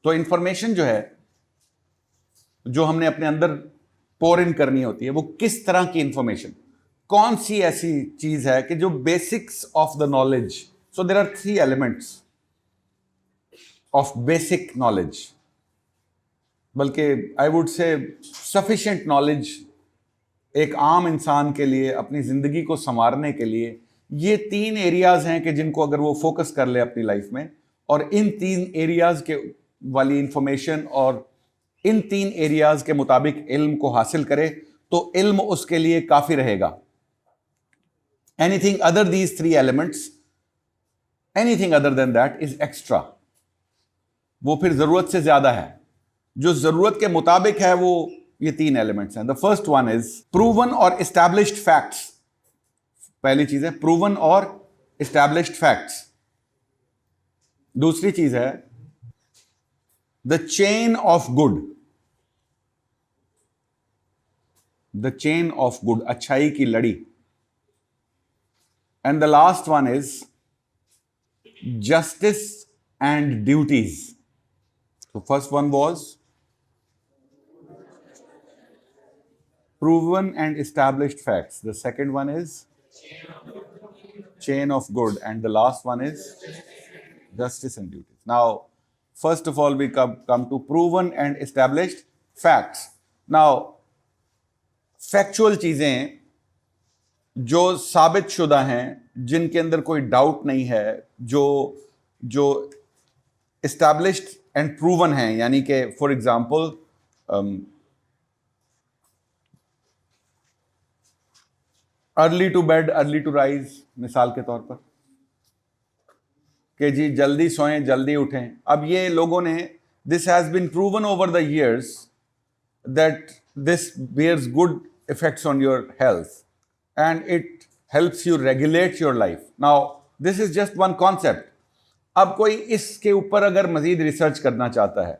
तो इंफॉर्मेशन जो है, जो हमने अपने अंदर पोर इन करनी होती है, वो किस तरह की इंफॉर्मेशन, कौन सी ऐसी चीज है कि जो basics of the knowledge. So there are 3 elements of basic knowledge, बल्कि I would say sufficient knowledge एक आम इंसान के लिए अपनी जिंदगी को संवारने के लिए. ये 3 एरियाज हैं कि जिनको अगर वो फोकस कर ले अपनी लाइफ में, और इन 3 एरियाज के वाली इंफॉर्मेशन और इन 3 एरियाज के मुताबिक इल्म को हासिल करे, तो इल्म उसके लिए काफी रहेगा. Anything other these 3 elements, anything other than that is extra. वो फिर जरूरत से ज्यादा है. जो जरूरत के मुताबिक है वो ये 3 एलिमेंट्स हैं. The first one is proven और एस्टैब्लिश्ड फैक्ट्स. पहली चीज है प्रूवन और एस्टैब्लिश्ड फैक्ट्स. दूसरी चीज है the chain of good. The chain of good, अच्छाई की लड़ी. And the last one is justice and duties. So first one was proven and established facts. The second one is chain of good, and the last one is justice and duties. Now, first of all, we come to proven and established facts. Now, factual चीजें जो साबित शुदा हैं, जिनके अंदर कोई doubt नहीं है, जो established एंड प्रूवन है, यानी कि for example early to bed early to rise, मिसाल के तौर पर कि जी जल्दी सोएं जल्दी उठें. अब ये लोगों ने, this has been proven over the years that this bears good effects on your health and it helps you regulate your life. Now this is just one concept. अब कोई इसके ऊपर अगर मजीद रिसर्च करना चाहता है,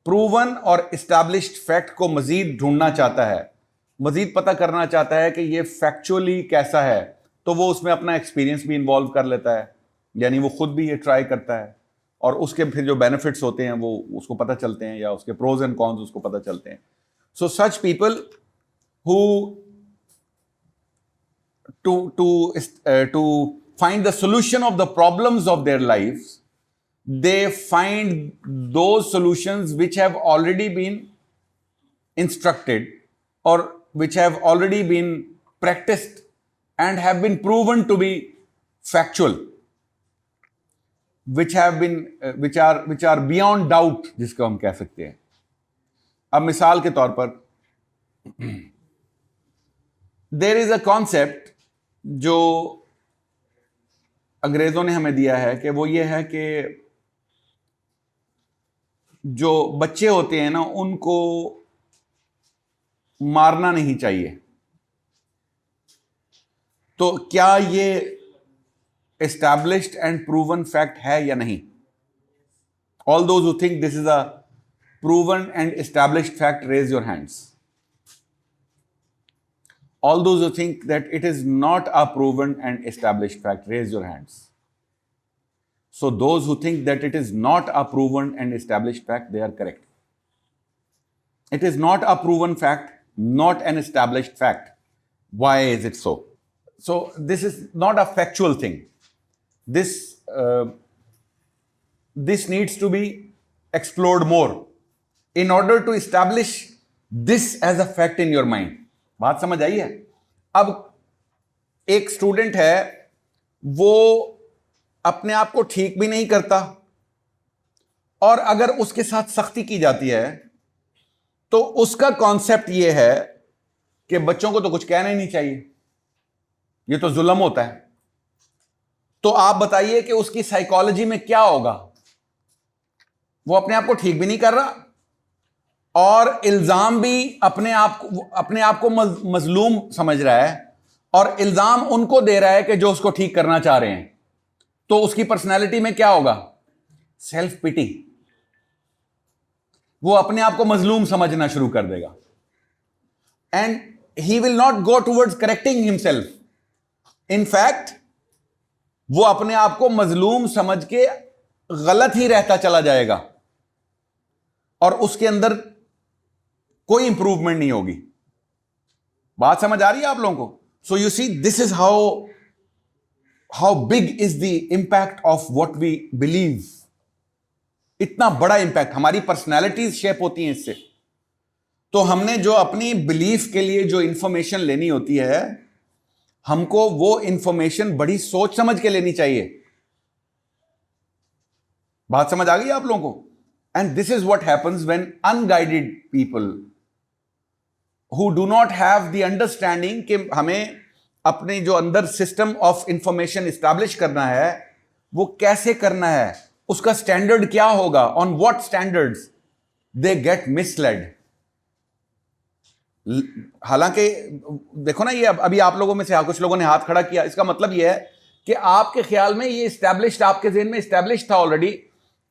प्रूवन और एस्टैब्लिश्ड फैक्ट को मजीद ढूंढना चाहता है, मजीद पता करना चाहता है कि ये फैक्चुअली कैसा है, तो वो उसमें अपना एक्सपीरियंस भी इन्वॉल्व कर लेता है. यानी वो खुद भी ये ट्राई करता है और उसके फिर जो बेनिफिट्स होते हैं वो उसको पता चलते हैं, या उसके प्रोज एंड कॉन्स उसको पता चलते हैं. So such people who to find the solution of the problems of their lives, they find those solutions which have already been instructed or which have already been practiced and have been proven to be factual, which are beyond doubt, जिसको हम कह सकते हैं. अब मिसाल के तौर पर there is a concept जो अंग्रेजों ने हमें दिया है, कि वो ये है कि जो बच्चे होते हैं ना, उनको मारना नहीं चाहिए. तो क्या ये एस्टैब्लिश्ड एंड प्रूवन फैक्ट है या नहीं? All those who think this is a proven and established fact, raise your hands. All those who think that it is not a proven and established fact, raise your hands. So those who think that it is not a proven and established fact, they are correct. It is not a proven fact, not an established fact. Why is it so? So this is not a factual thing. This needs to be explored more in order to establish this as a fact in your mind. बात समझ आई है? अब एक student है, वो अपने आप को ठीक भी नहीं करता, और अगर उसके साथ सख्ती की जाती है तो उसका कॉन्सेप्ट ये है कि बच्चों को तो कुछ कहना ही नहीं चाहिए, ये तो जुल्म होता है. तो आप बताइए कि उसकी साइकोलॉजी में क्या होगा? वो अपने आप को ठीक भी नहीं कर रहा और इल्जाम भी अपने आप को मजलूम समझ रहा है, और इल्जाम उनको दे रहा है कि जो उसको ठीक करना चाह रहे हैं. तो उसकी पर्सनैलिटी में क्या होगा? Self pity. वो अपने आप को मजलूम समझना शुरू कर देगा, and he will not go towards correcting himself. In fact वो अपने आप को मजलूम समझ के गलत ही रहता चला जाएगा. और उसके अंदर कोई इंप्रूवमेंट नहीं होगी। बात समझ आ रही है आप लोगों को? So you see, this is how big is the impact of what we believe. इतना बड़ा इंपैक्ट, हमारी पर्सनैलिटीज शेप होती हैं इससे। तो हमने जो अपनी बिलीफ के लिए जो इंफॉर्मेशन लेनी होती है, हमको वो इंफॉर्मेशन बड़ी सोच समझ के लेनी चाहिए। बात समझ आ गई आप लोगों को? And this is what happens when unguided people who do not have the understanding कि हमें अपने जो अंदर सिस्टम ऑफ इंफॉर्मेशन एस्टैब्लिश करना है वो कैसे करना है, उसका स्टैंडर्ड क्या होगा, on what standards, they get misled. हालांकि देखो ना, ये अभी आप लोगों में से कुछ लोगों ने हाथ खड़ा किया, इसका मतलब ये है कि आपके ख्याल में ये एस्टैब्लिश्ड, आपके ज़हन में एस्टैब्लिश था ऑलरेडी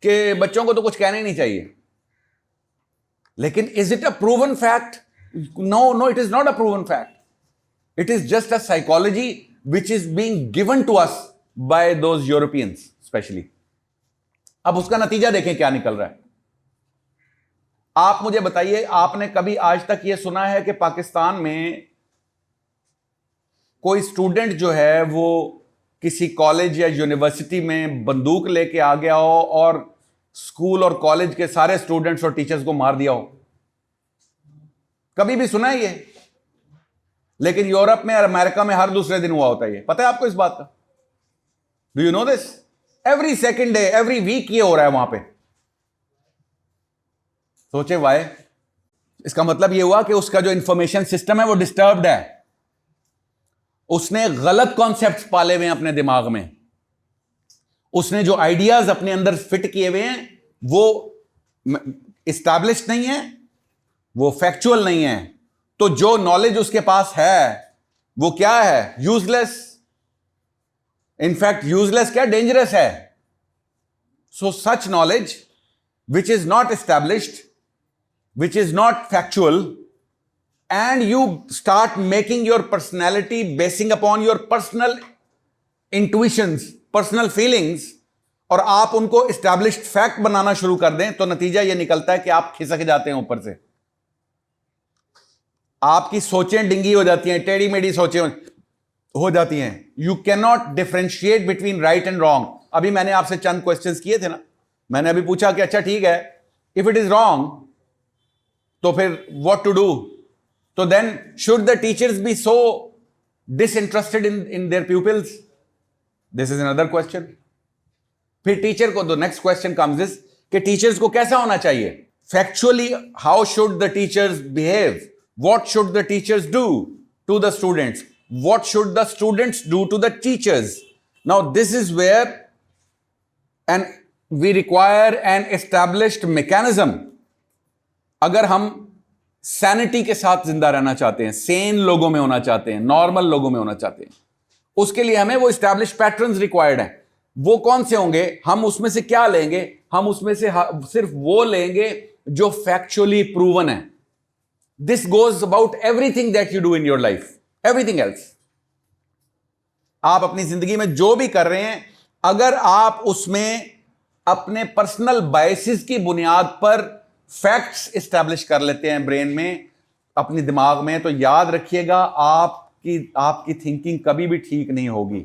कि बच्चों को तो कुछ कहना ही नहीं चाहिए। लेकिन is it a proven fact? No, it is not a proven fact. It is just a psychology which is being given to us by those Europeans specially. अब उसका नतीजा देखें क्या निकल रहा है। आप मुझे बताइए, आपने कभी आज तक यह सुना है कि पाकिस्तान में कोई स्टूडेंट जो है वो किसी कॉलेज या यूनिवर्सिटी में बंदूक लेके आ गया हो और स्कूल और कॉलेज के सारे स्टूडेंट्स और टीचर्स को मार दिया हो? कभी भी सुना है ये? लेकिन यूरोप में और अमेरिका में हर दूसरे दिन हुआ होता है। ये पता है आपको इस बात का? Do you know this? Every second day, every week ये हो रहा है वहां पे। सोचे वाई? इसका मतलब यह हुआ कि उसका जो इंफॉर्मेशन सिस्टम है वो डिस्टर्ब्ड है। उसने गलत कॉन्सेप्ट्स पाले हुए हैं अपने दिमाग में। उसने जो आइडियाज अपने अंदर फिट किए हुए हैं वो इस्टैब्लिश्ड नहीं है, वो फैक्चुअल नहीं है। तो जो नॉलेज उसके पास है वो क्या है? यूजलेस। इनफैक्ट यूजलेस क्या, डेंजरस है। So such knowledge which is not established, which is not factual, and you start making your personality basing upon your personal intuitions, personal feelings, और आप उनको established fact बनाना शुरू कर दें, तो नतीजा यह निकलता है कि आप खिसक जाते हैं ऊपर से। आपकी सोचें डिंगी हो जाती हैं, टेढ़ी मेढ़ी सोचें हो जाती हैं। You cannot differentiate between right and wrong। अभी मैंने आपसे चंद क्वेश्चंस किए थे ना, मैंने अभी पूछा कि अच्छा ठीक है, if it is wrong तो फिर what to do? तो then should the teachers be so disinterested in their pupils? This is another question। फिर टीचर को, the next question comes is कि टीचर्स को कैसा होना चाहिए? Factually, how should the teachers behave? What should the teachers do to the students? What should the students do to the teachers? Now this is where we require an established mechanism। अगर हम sanity के साथ जिंदा रहना चाहते हैं, सेन लोगों में होना चाहते हैं, नॉर्मल लोगों में होना चाहते हैं, उसके लिए हमें वो एस्टैब्लिश पैटर्न्स रिक्वायर्ड हैं। वो कौन से होंगे? हम उसमें से क्या लेंगे? हम उसमें से सिर्फ वो लेंगे जो फैक्चुअली प्रूवन है। This goes about everything that you do in your life, everything else. आप अपनी जिंदगी में जो भी कर रहे हैं, अगर आप उसमें अपने पर्सनल बायसेस की बुनियाद पर फैक्ट्स एस्टैब्लिश कर लेते हैं ब्रेन में, अपने दिमाग में, तो याद रखिएगा आपकी थिंकिंग कभी भी ठीक नहीं होगी।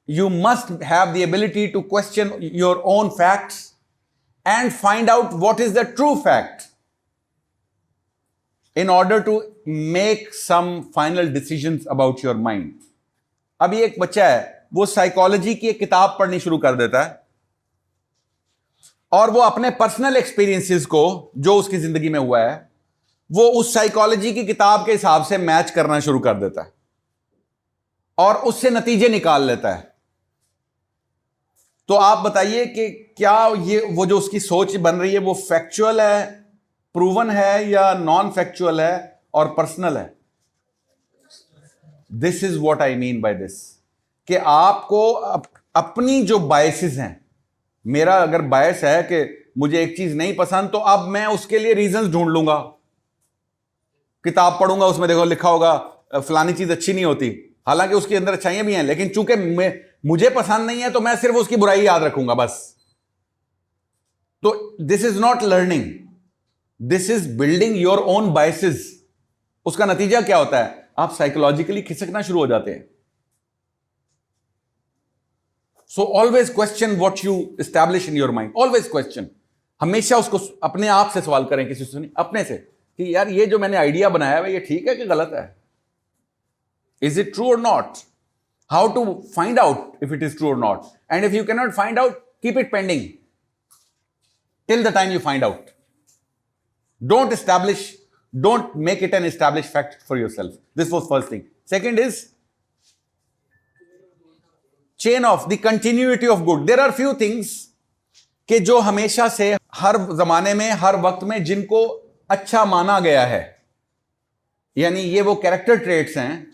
You must have the ability to question your own facts and find out what is the true fact in order to make some final decisions about your mind. अभी एक बच्चा है, वो साइकोलॉजी की एक किताब पढ़नी शुरू कर देता है और वो अपने पर्सनल एक्सपीरियंसेस को, जो उसकी जिंदगी में हुआ है, वो उस साइकोलॉजी की किताब के हिसाब से मैच करना शुरू कर देता है और उससे नतीजे निकाल लेता है। तो आप बताइए कि क्या ये वो जो उसकी सोच बन रही है वो फैक्चुअल है, प्रूवन है, या नॉन फैक्चुअल है और पर्सनल है? This is what I mean by this, कि आपको अपनी जो बायसेस हैं, मेरा अगर बायस है कि मुझे एक चीज नहीं पसंद, तो अब मैं उसके लिए रीजंस ढूंढ लूंगा। किताब पढ़ूंगा, उसमें देखो लिखा होगा फलानी चीज अच्छी नहीं होती, हालांकि उसके अंदर अच्छाइयां भी हैं, लेकिन चूंकि मुझे पसंद नहीं है तो मैं सिर्फ उसकी बुराई याद रखूंगा बस। तो this is not learning, this is building your own biases. उसका नतीजा क्या होता है? आप साइकोलॉजिकली खिसकना शुरू हो जाते हैं। So always question what you establish in your mind, always question. हमेशा उसको अपने आप से सवाल करें, किसी से नहीं, अपने से, कि यार ये जो मैंने आइडिया बनाया है ये ठीक है कि गलत है? इज इट ट्रू और not? How to find out if it is true और not? And if you can not find out, keep it pending till the time you find out. Don't make it an established fact for yourself. This was first thing. Second is chain of the continuity of good. There are few things कि जो हमेशा से हर जमाने में, हर वक्त में जिनको अच्छा माना गया है, यानी ये वो कैरेक्टर ट्रेट्स हैं।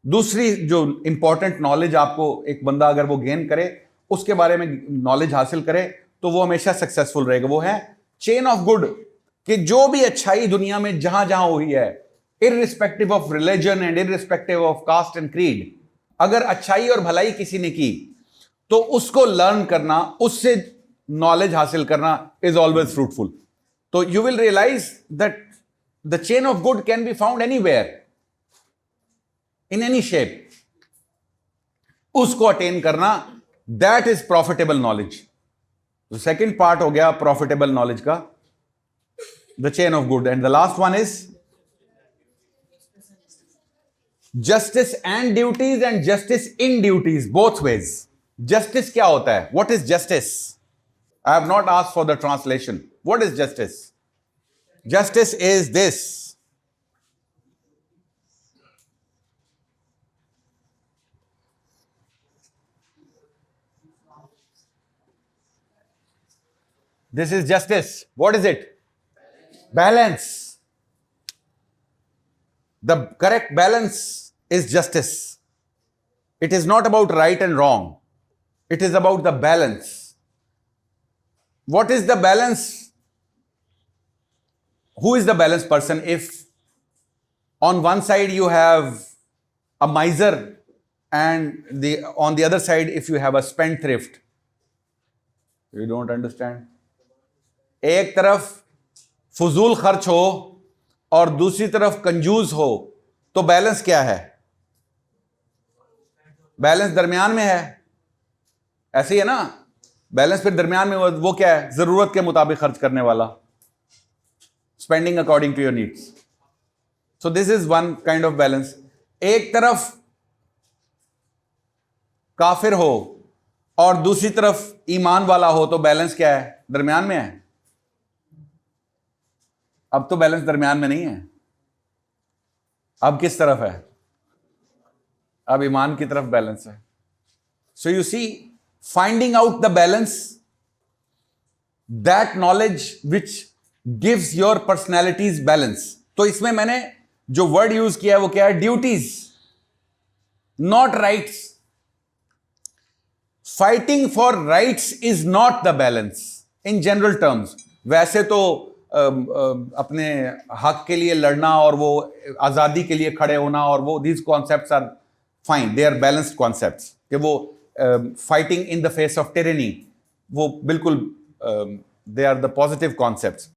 दूसरी जो इंपॉर्टेंट नॉलेज आपको एक बंदा अगर वो गेन करे, उसके बारे में नॉलेज हासिल करे, तो वो हमेशा सक्सेसफुल रहेगा। वो है चेन ऑफ गुड, कि जो भी अच्छाई दुनिया में जहां जहां हुई है, irrespective of religion and irrespective of caste and creed, अगर अच्छाई और भलाई किसी ने की, तो उसको लर्न करना, उससे नॉलेज हासिल करना इज ऑलवेज फ्रूटफुल। तो you will realise that the chain of good can be found anywhere, in any shape. उसको अटेन करना, दैट इज प्रॉफिटेबल नॉलेज। तो सेकेंड पार्ट हो गया प्रॉफिटेबल नॉलेज का, the chain of good. And the last one is justice and duties and justice in duties, both ways. Justice क्या होता है? What is justice? I have not asked for the translation. What is justice? Justice is this: this is justice. What is it? Balance. The correct balance is justice. It is not about right and wrong. It is about the balance. What is the balance? Who is the balanced person? If on one side you have a miser and on the other side if you have a spendthrift, you don't understand. एक तरफ फजूल खर्च हो और दूसरी तरफ कंजूस हो, तो बैलेंस क्या है? बैलेंस दरमियान में है। ऐसे ही है ना, बैलेंस फिर दरमियान में वो क्या है? जरूरत के मुताबिक खर्च करने वाला, spending according to your needs. So this is one kind of balance. एक तरफ काफिर हो और दूसरी तरफ ईमान वाला हो, तो बैलेंस क्या है? दरमियान में है। अब तो बैलेंस दरमियान में नहीं है, अब किस तरफ है? अब ईमान की तरफ बैलेंस है। So you see, finding out the balance, that knowledge which gives your personalities balance. तो इसमें मैंने जो वर्ड यूज किया है वो क्या है? Duties, not rights. Fighting for rights is not the balance in general terms. वैसे तो अपने हक के लिए लड़ना और वो आज़ादी के लिए खड़े होना और वो these concepts are fine, they are balanced concepts. कि वो fighting in the face of tyranny, वो बिल्कुल they are the positive concepts.